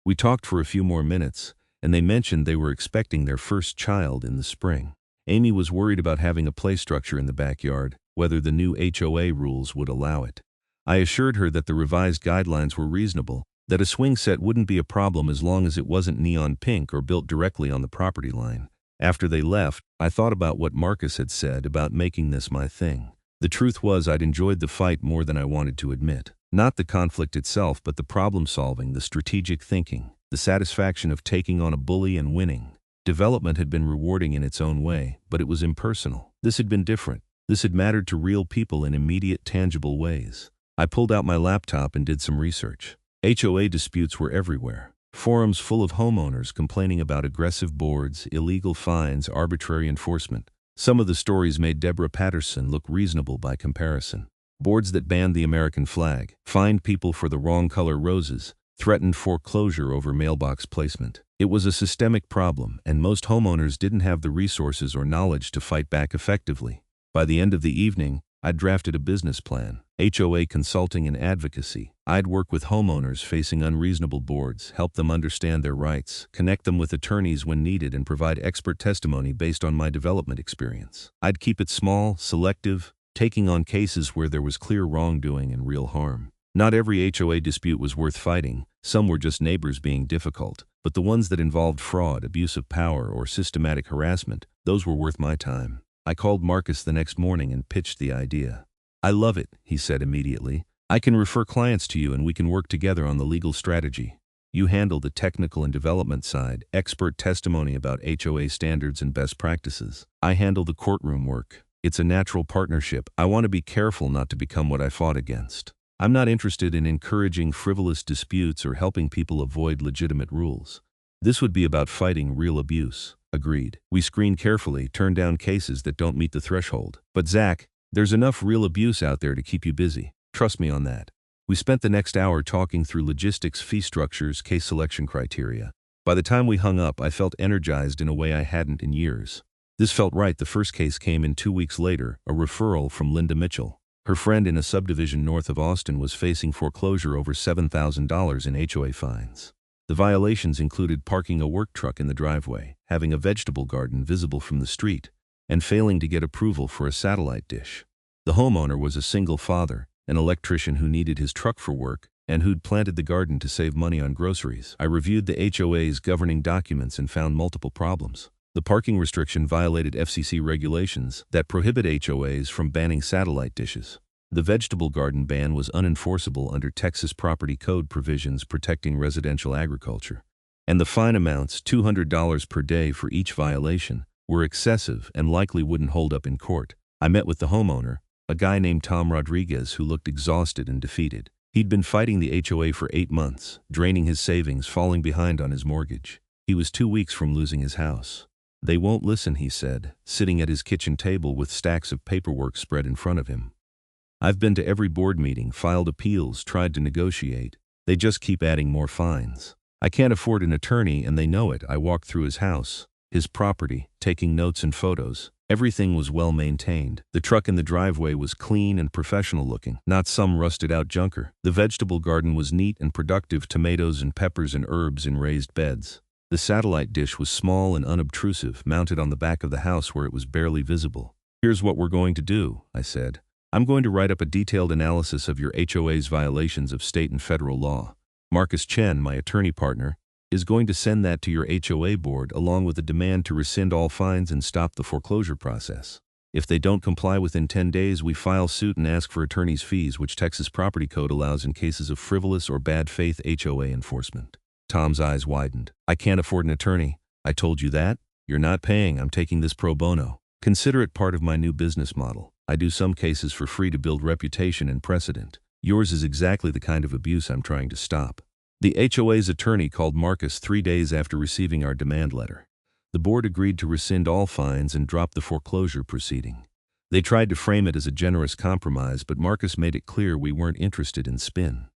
A: We talked for a few more minutes, and they mentioned they were expecting their first child in the spring. Amy was worried about having a play structure in the backyard, whether the new HOA rules would allow it. I assured her that the revised guidelines were reasonable, that a swing set wouldn't be a problem as long as it wasn't neon pink or built directly on the property line. After they left, I thought about what Marcus had said about making this my thing. The truth was I'd enjoyed the fight more than I wanted to admit. Not the conflict itself, but the problem solving, the strategic thinking, the satisfaction of taking on a bully and winning. Development had been rewarding in its own way, but it was impersonal. This had been different. This had mattered to real people in immediate, tangible ways. I pulled out my laptop and did some research. HOA disputes were everywhere. Forums full of homeowners complaining about aggressive boards, illegal fines, arbitrary enforcement. Some of the stories made Deborah Patterson look reasonable by comparison. Boards that banned the American flag, fined people for the wrong color roses, threatened foreclosure over mailbox placement. It was a systemic problem, and most homeowners didn't have the resources or knowledge to fight back effectively. By the end of the evening, I'd drafted a business plan, HOA consulting and advocacy. I'd work with homeowners facing unreasonable boards, help them understand their rights, connect them with attorneys when needed, and provide expert testimony based on my development experience. I'd keep it small, selective, taking on cases where there was clear wrongdoing and real harm. Not every HOA dispute was worth fighting. Some were just neighbors being difficult, but the ones that involved fraud, abuse of power, or systematic harassment, those were worth my time. I called Marcus the next morning and pitched the idea. "I love it," he said immediately. "I can refer clients to you and we can work together on the legal strategy. You handle the technical and development side, expert testimony about HOA standards and best practices. I handle the courtroom work. It's a natural partnership. I want to be careful not to become what I fought against. I'm not interested in encouraging frivolous disputes or helping people avoid legitimate rules. This would be about fighting real abuse." Agreed. We screen carefully, turn down cases that don't meet the threshold. "But Zach, there's enough real abuse out there to keep you busy. Trust me on that." We spent the next hour talking through logistics, fee structures, case selection criteria. By the time we hung up, I felt energized in a way I hadn't in years. This felt right. The first case came in 2 weeks later, a referral from Linda Mitchell. Her friend in a subdivision north of Austin was facing foreclosure over $7,000 in HOA fines. The violations included parking a work truck in the driveway, having a vegetable garden visible from the street, and failing to get approval for a satellite dish. The homeowner was a single father, an electrician who needed his truck for work, and who'd planted the garden to save money on groceries. I reviewed the HOA's governing documents and found multiple problems. The parking restriction violated FCC regulations that prohibit HOAs from banning satellite dishes. The vegetable garden ban was unenforceable under Texas property code provisions protecting residential agriculture. And the fine amounts, $200 per day for each violation, were excessive and likely wouldn't hold up in court. I met with the homeowner, a guy named Tom Rodriguez who looked exhausted and defeated. He'd been fighting the HOA for 8 months, draining his savings, falling behind on his mortgage. He was 2 weeks from losing his house. "They won't listen," he said, sitting at his kitchen table with stacks of paperwork spread in front of him. "I've been to every board meeting, filed appeals, tried to negotiate. They just keep adding more fines. I can't afford an attorney and they know it." I walked through his house, his property, taking notes and photos. Everything was well maintained. The truck in the driveway was clean and professional looking, not some rusted out junker. The vegetable garden was neat and productive, tomatoes and peppers and herbs in raised beds. The satellite dish was small and unobtrusive, mounted on the back of the house where it was barely visible. "Here's what we're going to do," I said. "I'm going to write up a detailed analysis of your HOA's violations of state and federal law. Marcus Chen, my attorney partner, is going to send that to your HOA board along with a demand to rescind all fines and stop the foreclosure process. If they don't comply within 10 days, we file suit and ask for attorney's fees, which Texas property code allows in cases of frivolous or bad faith HOA enforcement." Tom's eyes widened. "I can't afford an attorney." "I told you that. You're not paying. I'm taking this pro bono. Consider it part of my new business model. I do some cases for free to build reputation and precedent. Yours is exactly the kind of abuse I'm trying to stop." The HOA's attorney called Marcus 3 days after receiving our demand letter. The board agreed to rescind all fines and drop the foreclosure proceeding. They tried to frame it as a generous compromise, but Marcus made it clear we weren't interested in spin.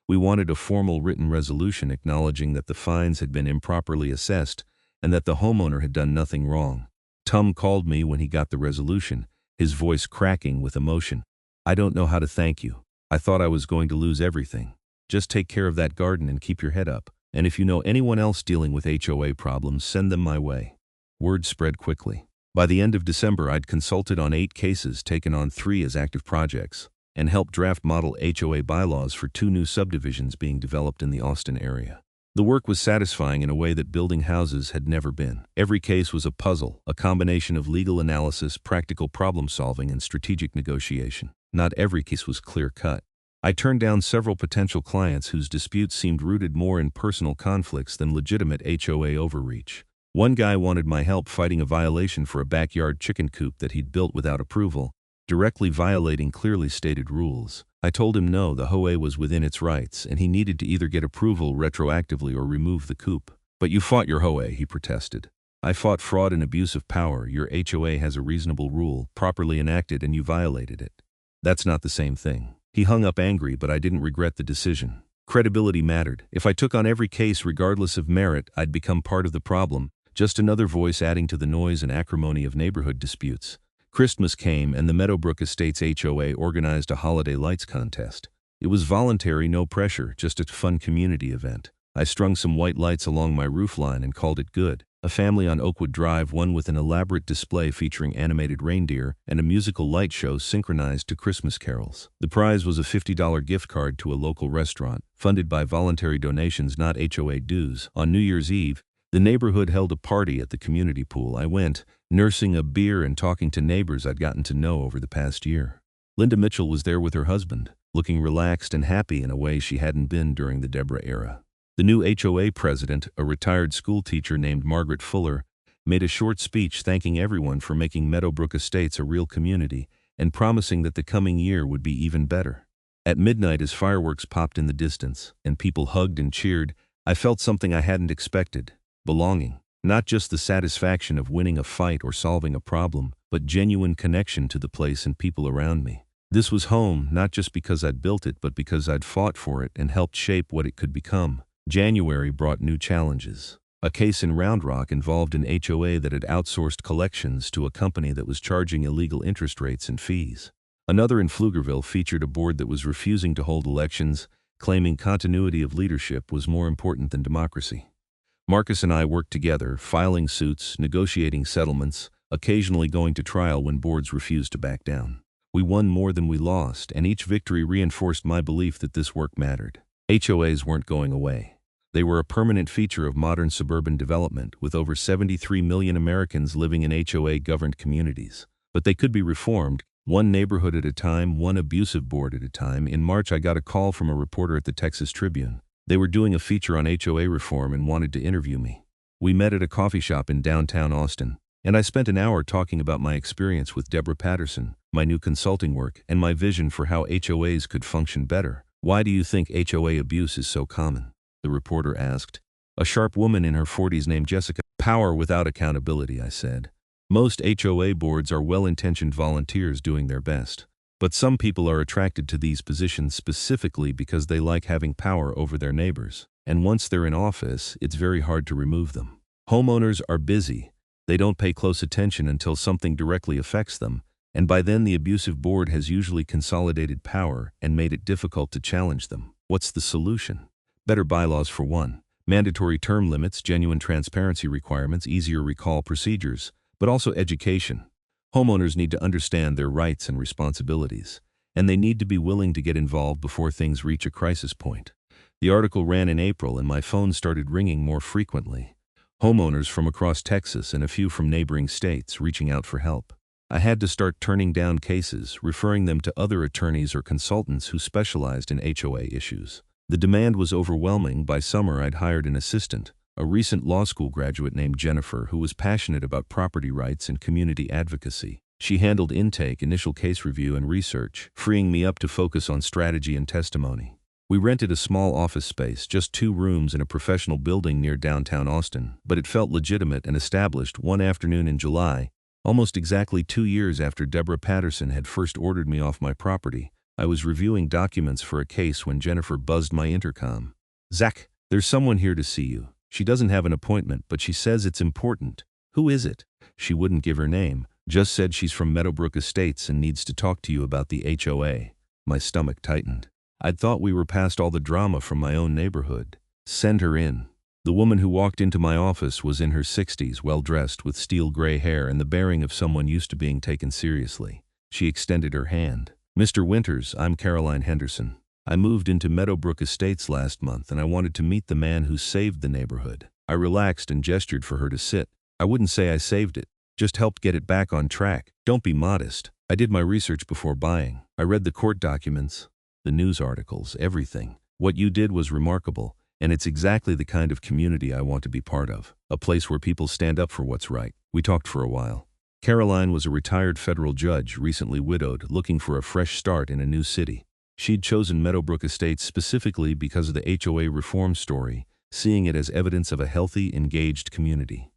A: We wanted a formal written resolution acknowledging that the fines had been improperly assessed and that the homeowner had done nothing wrong. Tom called me when he got the resolution, his voice cracking with emotion. "I don't know how to thank you. I thought I was going to lose everything. Just take care of that garden and keep your head up. And if you know anyone else dealing with HOA problems, send them my way." Word spread quickly. By the end of December, I'd consulted on 8 cases, taken on 3 as active projects, and helped draft model HOA bylaws for 2 new subdivisions being developed in the Austin area. The work was satisfying in a way that building houses had never been. Every case was a puzzle, a combination of legal analysis, practical problem solving, and strategic negotiation. Not every case was clear-cut. I turned down several potential clients whose disputes seemed rooted more in personal conflicts than legitimate HOA overreach. One guy wanted my help fighting a violation for a backyard chicken coop that he'd built without approval, directly violating clearly stated rules. I told him no, the HOA was within its rights, and he needed to either get approval retroactively or remove the coop. "But you fought your HOA," he protested. "I fought fraud and abuse of power. Your HOA has a reasonable rule, properly enacted, and you violated it. That's not the same thing." He hung up angry, but I didn't regret the decision. Credibility mattered. If I took on every case regardless of merit, I'd become part of the problem, just another voice adding to the noise and acrimony of neighborhood disputes. Christmas came and the Meadowbrook Estates HOA organized a holiday lights contest. It was voluntary, no pressure, just a fun community event. I strung some white lights along my roofline and called it good. A family on Oakwood Drive won with an elaborate display featuring animated reindeer and a musical light show synchronized to Christmas carols. The prize was a $50 gift card to a local restaurant, funded by voluntary donations, not HOA dues. On New Year's Eve, the neighborhood held a party at the community pool. I went, nursing a beer and talking to neighbors I'd gotten to know over the past year. Linda Mitchell was there with her husband, looking relaxed and happy in a way she hadn't been during the Deborah era. The new HOA president, a retired school teacher named Margaret Fuller, made a short speech thanking everyone for making Meadowbrook Estates a real community and promising that the coming year would be even better. At midnight, as fireworks popped in the distance and people hugged and cheered, I felt something I hadn't expected: belonging. Not just the satisfaction of winning a fight or solving a problem, but genuine connection to the place and people around me. This was home, not just because I'd built it, but because I'd fought for it and helped shape what it could become. January brought new challenges. A case in Round Rock involved an HOA that had outsourced collections to a company that was charging illegal interest rates and fees. Another in Pflugerville featured a board that was refusing to hold elections, claiming continuity of leadership was more important than democracy. Marcus and I worked together, filing suits, negotiating settlements, occasionally going to trial when boards refused to back down. We won more than we lost, and each victory reinforced my belief that this work mattered. HOAs weren't going away. They were a permanent feature of modern suburban development, with over 73 million Americans living in HOA-governed communities. But they could be reformed, one neighborhood at a time, one abusive board at a time. In March, I got a call from a reporter at the Texas Tribune. They were doing a feature on HOA reform and wanted to interview me. We met at a coffee shop in downtown Austin, and I spent an hour talking about my experience with Deborah Patterson, my new consulting work, and my vision for how HOAs could function better. "Why do you think HOA abuse is so common?" the reporter asked. "A sharp woman in her 40s named Jessica." "Power without accountability," I said. "Most HOA boards are well-intentioned volunteers doing their best. But some people are attracted to these positions specifically because they like having power over their neighbors. And once they're in office, it's very hard to remove them. Homeowners are busy. They don't pay close attention until something directly affects them, and by then the abusive board has usually consolidated power and made it difficult to challenge them." What's the solution? Better bylaws for one. Mandatory term limits, genuine transparency requirements, easier recall procedures, but also education. Homeowners need to understand their rights and responsibilities, and they need to be willing to get involved before things reach a crisis point. The article ran in April and my phone started ringing more frequently. Homeowners from across Texas and a few from neighboring states reaching out for help. I had to start turning down cases, referring them to other attorneys or consultants who specialized in HOA issues. The demand was overwhelming. By summer, I'd hired an assistant, a recent law school graduate named Jennifer who was passionate about property rights and community advocacy. She handled intake, initial case review, and research, freeing me up to focus on strategy and testimony. We rented a small office space, just 2 rooms in a professional building near downtown Austin, but it felt legitimate and established. One afternoon in July, almost exactly 2 years after Deborah Patterson had first ordered me off my property, I was reviewing documents for a case when Jennifer buzzed my intercom. "Zach, there's someone here to see you. She doesn't have an appointment, but she says it's important." "Who is it?" She wouldn't give her name, just said she's from Meadowbrook Estates and needs to talk to you about the HOA. My stomach tightened. I'd thought we were past all the drama from my own neighborhood. "Send her in." The woman who walked into my office was in her 60s, well-dressed with steel gray hair and the bearing of someone used to being taken seriously. She extended her hand. "Mr. Winters, I'm Caroline Henderson. I moved into Meadowbrook Estates last month and I wanted to meet the man who saved the neighborhood." I relaxed and gestured for her to sit. "I wouldn't say I saved it, just helped get it back on track." "Don't be modest. I did my research before buying. I read the court documents, the news articles, everything. What you did was remarkable, and it's exactly the kind of community I want to be part of, a place where people stand up for what's right." We talked for a while. Caroline was a retired federal judge, recently widowed, looking for a fresh start in a new city. She'd chosen Meadowbrook Estates specifically because of the HOA reform story, seeing it as evidence of a healthy, engaged community.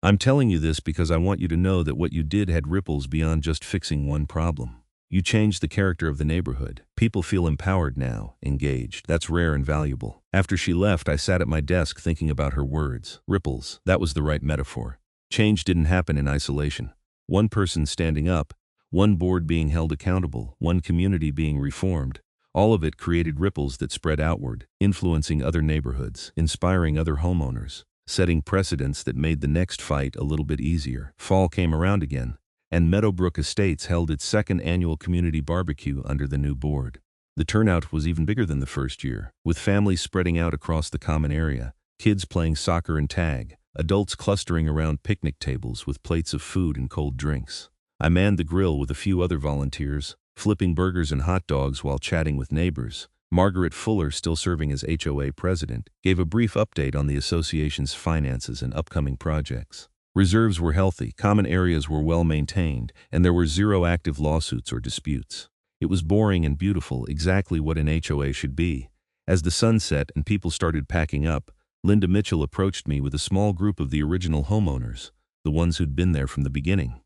A: "I'm telling you this because I want you to know that what you did had ripples beyond just fixing one problem." You changed the character of the neighborhood. People feel empowered now, engaged. That's rare and valuable. After she left, I sat at my desk thinking about her words. Ripples. That was the right metaphor. Change didn't happen in isolation. One person standing up, one board being held accountable, one community being reformed. All of it created ripples that spread outward, influencing other neighborhoods, inspiring other homeowners, setting precedents that made the next fight a little bit easier. Fall came around again, and Meadowbrook Estates held its second annual community barbecue under the new board. The turnout was even bigger than the first year, with families spreading out across the common area, kids playing soccer and tag, adults clustering around picnic tables with plates of food and cold drinks. I manned the grill with a few other volunteers, flipping burgers and hot dogs while chatting with neighbors. Margaret Fuller, still serving as HOA president, gave a brief update on the association's finances and upcoming projects. Reserves were healthy, common areas were well maintained, and there were zero active lawsuits or disputes. It was boring and beautiful, exactly what an HOA should be. As the sun set and people started packing up, Linda Mitchell approached me with a small group of the original homeowners, the ones who'd been there from the beginning.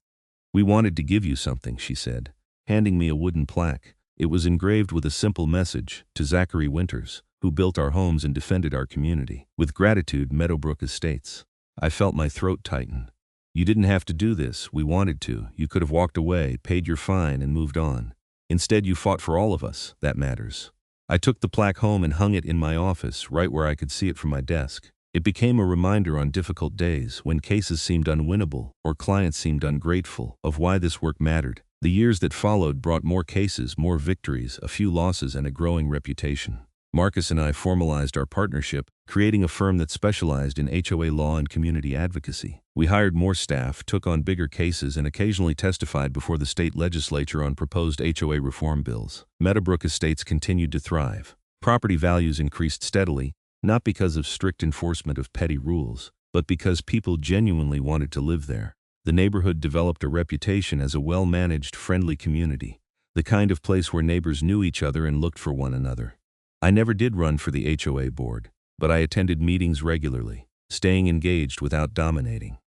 A: "We wanted to give you something," she said, handing me a wooden plaque. It was engraved with a simple message: "To Zachary Winters, who built our homes and defended our community. With gratitude, Meadowbrook Estates." I felt my throat tighten. "You didn't have to do this. We wanted to. You could have walked away, paid your fine, and moved on. Instead, you fought for all of us. That matters." I took the plaque home and hung it in my office, right where I could see it from my desk. It became a reminder on difficult days, when cases seemed unwinnable or clients seemed ungrateful, of why this work mattered. The years that followed brought more cases, more victories, a few losses, and a growing reputation. Marcus and I formalized our partnership, creating a firm that specialized in HOA law and community advocacy. We hired more staff, took on bigger cases, and occasionally testified before the state legislature on proposed HOA reform bills. Meadowbrook Estates continued to thrive. Property values increased steadily, not because of strict enforcement of petty rules, but because people genuinely wanted to live there. The neighborhood developed a reputation as a well-managed, friendly community, the kind of place where neighbors knew each other and looked for one another. I never did run for the HOA board, but I attended meetings regularly, staying engaged without dominating.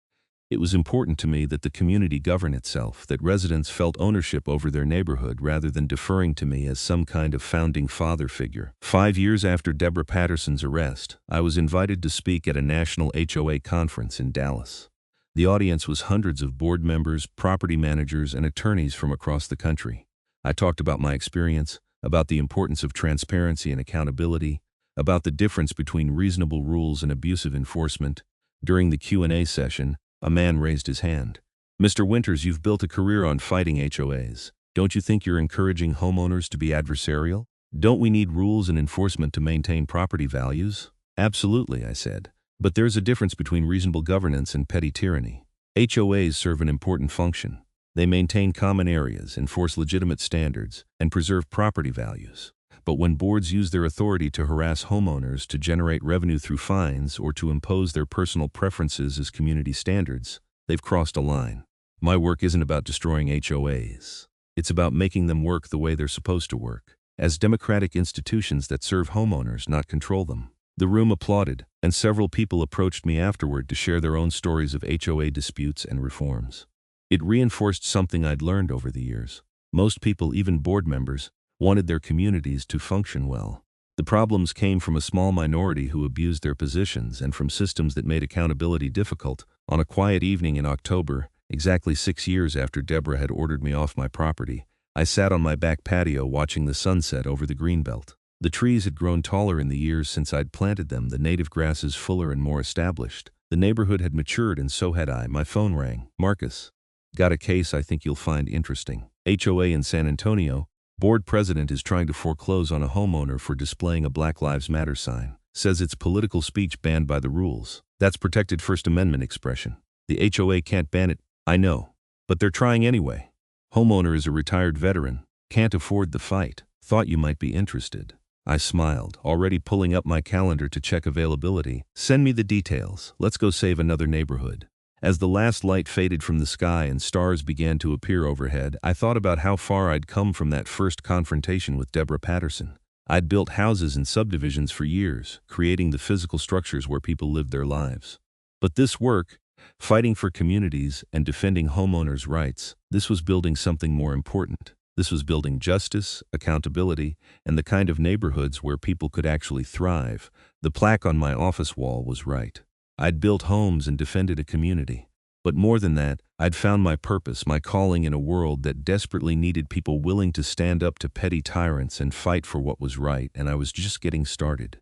A: It was important to me that the community govern itself, that residents felt ownership over their neighborhood rather than deferring to me as some kind of founding father figure. 5 years after Deborah Patterson's arrest, I was invited to speak at a national HOA conference in Dallas. The audience was hundreds of board members, property managers, and attorneys from across the country. I talked about my experience, about the importance of transparency and accountability, about the difference between reasonable rules and abusive enforcement. During the Q&A session, a man raised his hand. "Mr. Winters, you've built a career on fighting HOAs. Don't you think you're encouraging homeowners to be adversarial? Don't we need rules and enforcement to maintain property values?" "Absolutely," I said. "But there's a difference between reasonable governance and petty tyranny. HOAs serve an important function. They maintain common areas, enforce legitimate standards, and preserve property values. But when boards use their authority to harass homeowners, to generate revenue through fines, or to impose their personal preferences as community standards, they've crossed a line. My work isn't about destroying HOAs. It's about making them work the way they're supposed to work, as democratic institutions that serve homeowners, not control them." The room applauded, and several people approached me afterward to share their own stories of HOA disputes and reforms. It reinforced something I'd learned over the years. Most people, even board members, wanted their communities to function well. The problems came from a small minority who abused their positions and from systems that made accountability difficult. On a quiet evening in October, exactly 6 years after Deborah had ordered me off my property, I sat on my back patio watching the sunset over the greenbelt. The trees had grown taller in the years since I'd planted them, the native grasses fuller and more established. The neighborhood had matured, and so had I. My phone rang. "Marcus, got a case I think you'll find interesting. HOA in San Antonio. Board president is trying to foreclose on a homeowner for displaying a Black Lives Matter sign. Says it's political speech banned by the rules. That's protected First Amendment expression. The HOA can't ban it." "I know. But they're trying anyway. Homeowner is a retired veteran. Can't afford the fight. Thought you might be interested." I smiled, already pulling up my calendar to check availability. "Send me the details. Let's go save another neighborhood." As the last light faded from the sky and stars began to appear overhead, I thought about how far I'd come from that first confrontation with Deborah Patterson. I'd built houses and subdivisions for years, creating the physical structures where people lived their lives. But this work, fighting for communities and defending homeowners' rights, this was building something more important. This was building justice, accountability, and the kind of neighborhoods where people could actually thrive. The plaque on my office wall was right. I'd built homes and defended a community. But more than that, I'd found my purpose, my calling in a world that desperately needed people willing to stand up to petty tyrants and fight for what was right, and I was just getting started.